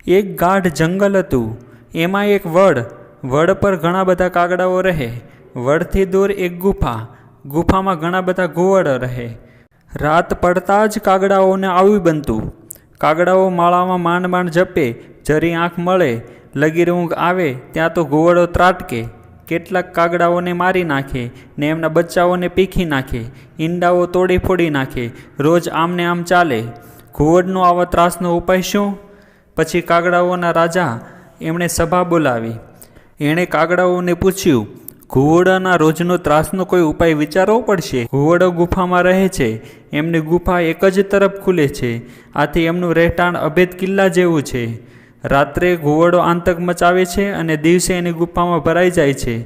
એક ગાઢ જંગલ હતું. એમાં એક વડ પર ઘણા બધા કાગડાઓ રહે. વડથી દૂર એક ગુફામાં ઘણા બધા ઘુવડો રહે. રાત પડતા જ કાગડાઓને આવી બનતું. કાગડાઓ માળામાં માંડ માંડ જપે, જરી આંખ મળે, લગીર ઊંઘ આવે ત્યાં તો ઘુવડો ત્રાટકે. કેટલાક કાગડાઓને મારી નાખે ને એમના બચ્ચાઓને પીખી નાખે, ઈંડાઓ તોડી ફોડી નાખે. રોજ આમને આમ ચાલે. ઘુવડનો આવા ત્રાસનો ઉપાય શું? પછી કાગડાઓના રાજા એમણે સભા બોલાવી. એણે કાગડાઓને પૂછ્યું, ઘુવડોના રોજનો ત્રાસનો કોઈ ઉપાય વિચારવો પડશે. ઘુવડો ગુફામાં રહે છે. એમની ગુફા એક જ તરફ ખુલે છે. આથી એમનું રહેઠાણ અભેદ કિલ્લા જેવું છે. રાત્રે ઘુવડો આતંક મચાવે છે અને દિવસે એની ગુફામાં ભરાઈ જાય છે.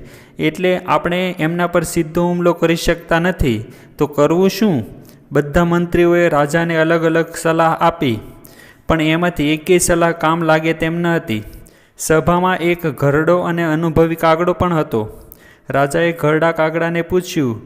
એટલે આપણે એમના પર સીધો હુમલો કરી શકતા નથી. તો કરવું શું? બધા મંત્રીઓએ રાજાને અલગ અલગ સલાહ આપી, પણ એમાંથી એકેય સલાહ કામ લાગે તેમ ન હતી. સભામાં એક ઘરડો અને અનુભવી કાગડો પણ હતો. રાજાએ ઘરડા કાગડાને પૂછ્યું.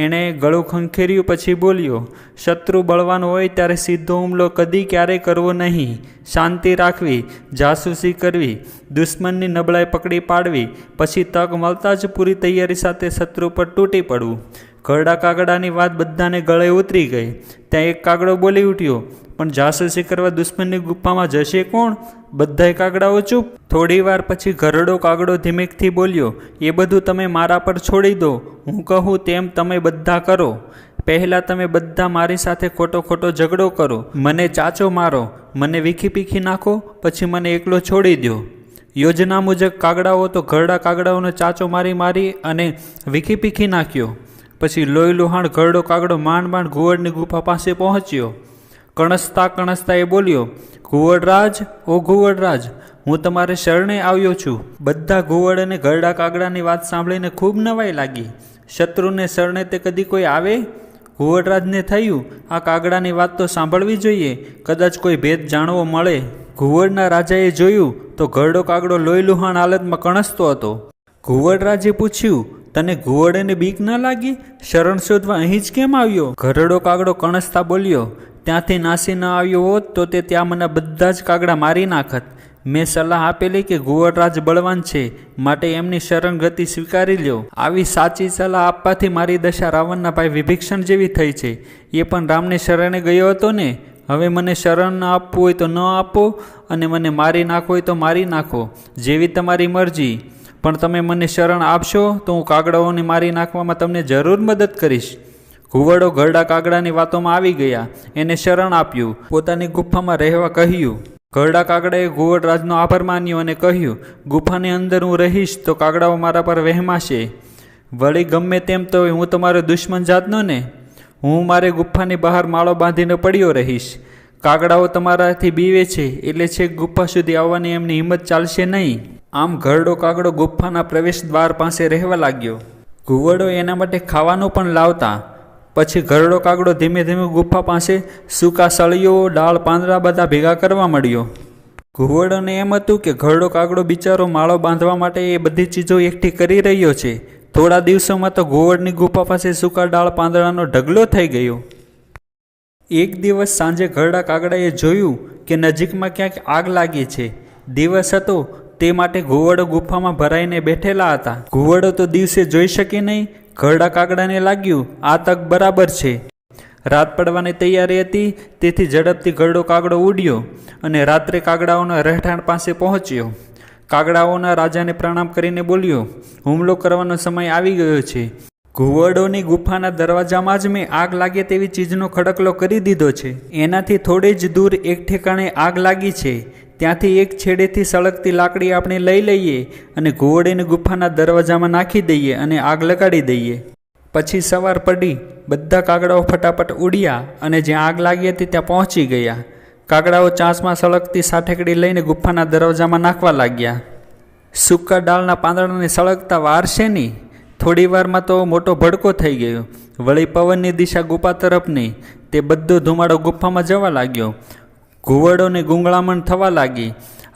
એણે ગળું ખંખેર્યું, પછી બોલ્યો, શત્રુ બળવાન હોય ત્યારે સીધો હુમલો કદી ક્યારેય કરવો નહીં. શાંતિ રાખવી, જાસૂસી કરવી, દુશ્મનની નબળાઈ પકડી પાડવી, પછી તક મળતા જ પૂરી તૈયારી સાથે શત્રુ પર તૂટી પડવું. ઘરડા કાગડાની વાત બધાને ગળે ઉતરી ગઈ. ત્યાં એક કાગડો બોલી ઉઠ્યો, પણ જાસૂસી કરવા દુશ્મનની ગુફામાં જશે કોણ? બધાય કાગડાઓ ચૂપ. થોડી વાર પછી ઘરડો કાગડો ધીમેકથી બોલ્યો, એ બધું તમે મારા પર છોડી દો. હું કહું તેમ તમે બધા કરો. પહેલાં તમે બધા મારી સાથે ખોટો ઝઘડો કરો, મને ચાચો મારો, મને વીખી પીખી નાખો, પછી મને એકલો છોડી દો. યોજના મુજબ કાગડાઓ તો ઘરડા કાગડાઓનો ચાચો મારી અને વીખી પીખી નાખ્યો. પછી લોહી લુહાણ ઘરડો કાગડો માંડ ઘુવડની ગુફા પાસે પહોંચ્યો. કણસતા એ બોલ્યો, ઘુવડરાજ, ઓ ઘુવડરાજ, હું તમારે શરણે આવ્યો છું. બધા ઘુવડ અને ઘરડા કાગડાની વાત સાંભળીને ખૂબ નવાઈ લાગી. શત્રુને શરણે તે કદી કોઈ આવે? ઘુવડરાજને થયું, આ કાગડાની વાત તો સાંભળવી જોઈએ, કદાચ કોઈ ભેદ જાણવો મળે. ઘુવડના રાજાએ જોયું તો ઘરડો કાગડો લોહી લુહાણ હાલતમાં કણસતો હતો. ઘુવડરાજે પૂછ્યું, તને ઘુવડને બીક ન લાગી? શરણ શોધવા અહીં જ કેમ આવ્યો? ઘરડો કાગડો કણસતા બોલ્યો, ત્યાંથી નાસી ન આવ્યો હોત તો તે ત્યાં મને બધા જ કાગડા મારી નાખત. મેં સલાહ આપેલી કે ઘુવડરાજ બળવાન છે, માટે એમની શરણ ગતિ સ્વીકારી લ્યો. આવી સાચી સલાહ આપવાથી મારી દશા રાવણના ભાઈ વિભીષણ જેવી થઈ છે. એ પણ રામને શરણે ગયો હતો ને. હવે મને શરણ ન આપવું હોય તો ન આપો, અને મને મારી નાખો હોય તો મારી નાખો, જેવી તમારી મરજી. પણ તમે મને શરણ આપશો તો હું કાગડાઓને મારી નાખવામાં તમને જરૂર મદદ કરીશ. ઘુવડો ઘરડા કાગડાની વાતોમાં આવી ગયા. એને શરણ આપ્યું, પોતાની ગુફામાં રહેવા કહ્યું. ઘરડા કાગડાએ ઘુવડરાજનો આભાર માન્યો અને કહ્યું, ગુફાની અંદર હું રહીશ તો કાગડાઓ મારા પર વહેમાશે. વળી ગમે તેમ તો હું તમારો દુશ્મન જાતનો ને. હું મારે ગુફાની બહાર માળો બાંધીને પડ્યો રહીશ. કાગડાઓ તમારાથી બીવે છે, એટલે છેક ગુફા સુધી આવવાની એમની હિંમત ચાલશે નહીં. આમ ઘરડો કાગડો ગુફાના પ્રવેશ દ્વાર પાસે રહેવા લાગ્યો. ઘુવડો એના માટે ખાવાનું પણ લાવતા. પછી ઘરડો કાગડો ધીમે ધીમે ગુફા પાસે સૂકા સળીઓ, ડાળ, પાંદડા બધા ભેગા કરવા મળ્યો. ઘુવડોને એમ હતું કે ઘરડો કાગડો બિચારો માળો બાંધવા માટે એ બધી ચીજો એકઠી કરી રહ્યો છે. થોડા દિવસોમાં તો ઘુવડની ગુફા પાસે સૂકા ડાળ પાંદડાનો ઢગલો થઈ ગયો. એક દિવસ સાંજે ઘરડા કાગડાએ જોયું કે નજીકમાં ક્યાંક આગ લાગી છે. દિવસ હતો તે માટે ઘુવડો ગુફામાં ભરાઈને બેઠેલા હતા. ઘુવડો તો દિવસે જોઈ શકે નહીં. ઘરડા કાગડાને લાગ્યું, આ તક બરાબર છે. રાત પડવાની તૈયારી હતી, તેથી ઝડપથી ઘરડો કાગડો ઉડ્યો અને રાત્રે કાગડાઓના રહેઠાણ પાસે પહોંચ્યો. કાગડાઓના રાજાને પ્રણામ કરીને બોલ્યો, હુમલો કરવાનો સમય આવી ગયો છે. ઘુવડોની ગુફાના દરવાજામાં જ મેં આગ લાગે તેવી ચીજનો ખડકલો કરી દીધો છે. એનાથી થોડે જ દૂર એક ઠેકાણે આગ લાગી છે. ત્યાંથી એક છેડેથી સળગતી લાકડી આપણે લઈ લઈએ અને ઘુવડોની ગુફાના દરવાજામાં નાખી દઈએ અને આગ લગાડી દઈએ. પછી સવાર પડી. બધા કાગડાઓ ફટાફટ ઉડ્યા અને જ્યાં આગ લાગી હતી ત્યાં પહોંચી ગયા. કાગડાઓ ચાંચમાં સળગતી સાઠેકડી લઈને ગુફાના દરવાજામાં નાખવા લાગ્યા. સૂકા ડાળના પાંદડાને સળગતા વારશે નહીં. થોડી વારમાં તો મોટો ભડકો થઈ ગયો. વળી પવનની દિશા ગુફા તરફની. તે બધો ધુમાડો ગુફામાં જવા લાગ્યો. ઘુવડોને ગુંગળામણ થવા લાગી.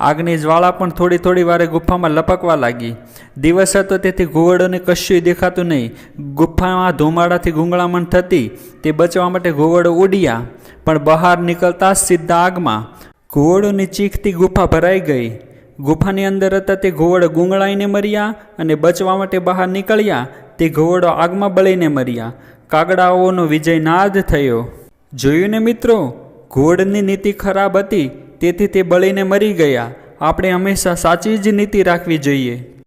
આગની જ્વાળા પણ થોડી વારે ગુફામાં લપકવા લાગી. દિવસ હતો તેથી ઘુવડોને કશું દેખાતું નહીં. ગુફામાં ધુમાડાથી ગુંગળામણ થતી. તે બચવા માટે ઘુવડો ઉડ્યા, પણ બહાર નીકળતા સીધા આગમાં. ઘુવડોની ચીખથી ગુફા ભરાઈ ગઈ. ગુફાની અંદર હતા તે ઘુવડ ગૂંગળાઈને મર્યા, અને બચવા માટે બહાર નીકળ્યા તે ઘુવડો આગમાં બળીને મર્યા. કાગડાઓનો વિજય નાદ થયો. જોયું ને મિત્રો, ઘુવડની નીતિ ખરાબ હતી, તેથી તે બળીને મરી ગયા. આપણે હંમેશા સાચી જ નીતિ રાખવી જોઈએ.